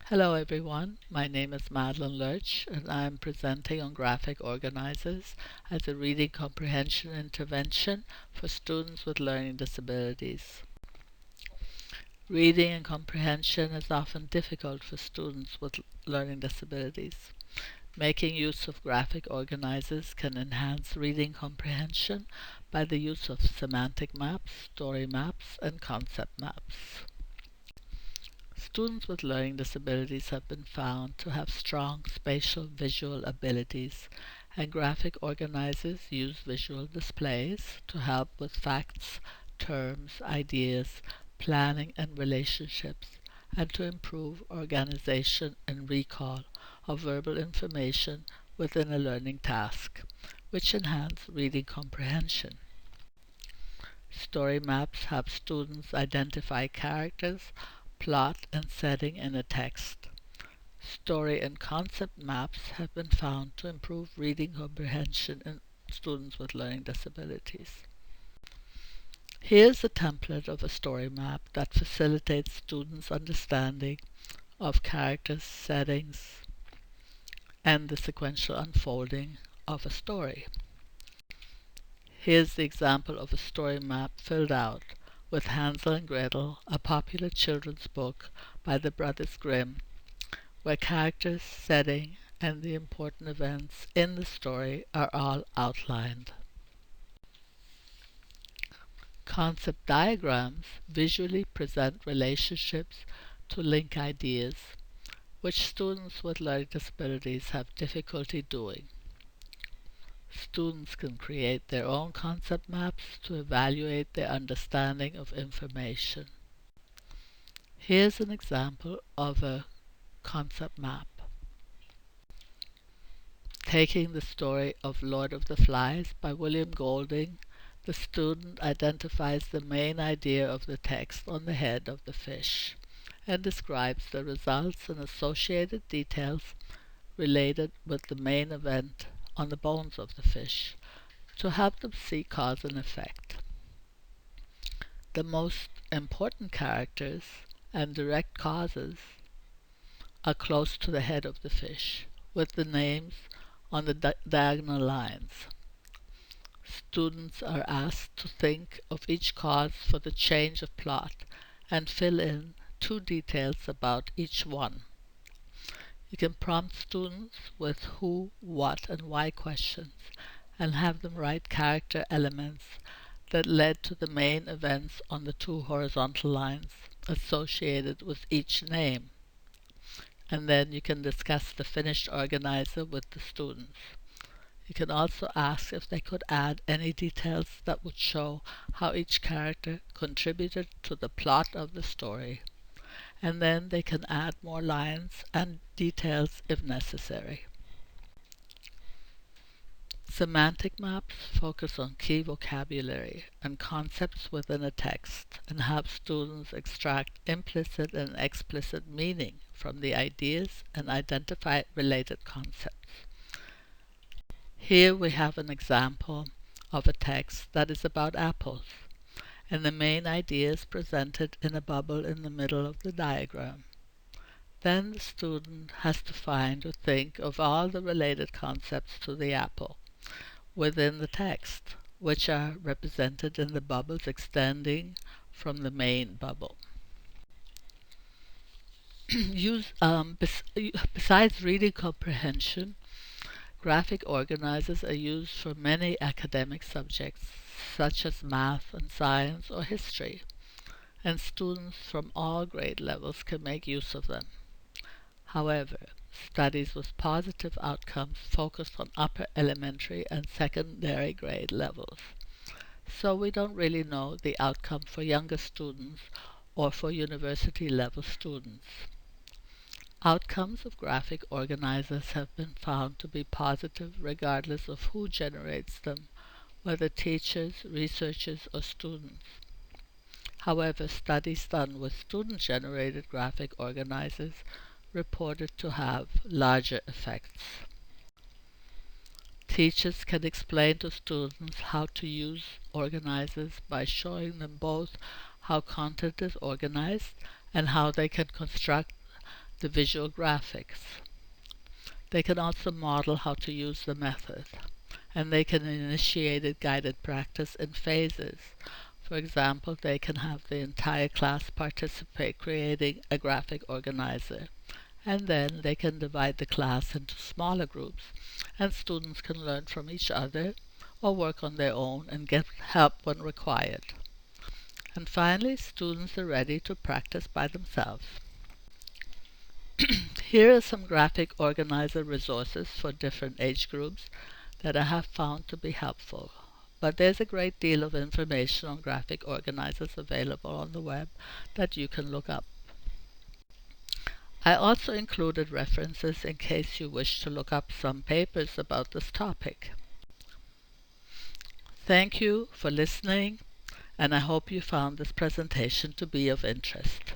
Hello everyone, my name is Madeleine Lerch and I'm presenting on graphic organizers as a reading comprehension intervention for students with learning disabilities. Reading and comprehension is often difficult for students with learning disabilities. Making use of graphic organizers can enhance reading comprehension by the use of semantic maps, story maps, and concept maps. Students with learning disabilities have been found to have strong spatial visual abilities, and graphic organizers use visual displays to help with facts, terms, ideas, planning and relationships, and to improve organization and recall of verbal information within a learning task, which enhance reading comprehension. Story maps help students identify characters, plot, and setting in a text. Story and concept maps have been found to improve reading comprehension in students with learning disabilities. Here's a template of a story map that facilitates students' understanding of characters, settings, and the sequential unfolding of a story. Here's the example of a story map filled out with Hansel and Gretel, a popular children's book by the Brothers Grimm, where characters, setting, and the important events in the story are all outlined. Concept diagrams visually present relationships to link ideas, which students with learning disabilities have difficulty doing. Students can create their own concept maps to evaluate their understanding of information. Here's an example of a concept map. Taking the story of Lord of the Flies by William Golding, the student identifies the main idea of the text on the head of the fish and describes the results and associated details related with the main event on the bones of the fish to help them see cause and effect. The most important characters and direct causes are close to the head of the fish, with the names on the diagonal lines. Students are asked to think of each cause for the change of plot and fill in 2 details about each one. You can prompt students with who, what, and why questions and have them write character elements that led to the main events on the 2 horizontal lines associated with each name. And then you can discuss the finished organizer with the students. You can also ask if they could add any details that would show how each character contributed to the plot of the story, and then they can add more lines and details if necessary. Semantic maps focus on key vocabulary and concepts within a text and help students extract implicit and explicit meaning from the ideas and identify related concepts. Here we have an example of a text that is about apples, and the main idea is presented in a bubble in the middle of the diagram. Then the student has to find or think of all the related concepts to the apple within the text, which are represented in the bubbles extending from the main bubble. Besides reading comprehension, graphic organizers are used for many academic subjects, such as math and science or history, and students from all grade levels can make use of them. However, studies with positive outcomes focus on upper elementary and secondary grade levels, so we don't really know the outcome for younger students or for university level students. Outcomes of graphic organizers have been found to be positive regardless of who generates them, whether teachers, researchers, or students. However, studies done with student-generated graphic organizers reported to have larger effects. Teachers can explain to students how to use organizers by showing them both how content is organized and how they can construct the visual graphics. They can also model how to use the method, and they can initiate a guided practice in phases. For example, they can have the entire class participate creating a graphic organizer, and then they can divide the class into smaller groups, and students can learn from each other or work on their own and get help when required. And finally, students are ready to practice by themselves. Here are some graphic organizer resources for different age groups that I have found to be helpful. But there's a great deal of information on graphic organizers available on the web that you can look up. I also included references in case you wish to look up some papers about this topic. Thank you for listening, and I hope you found this presentation to be of interest.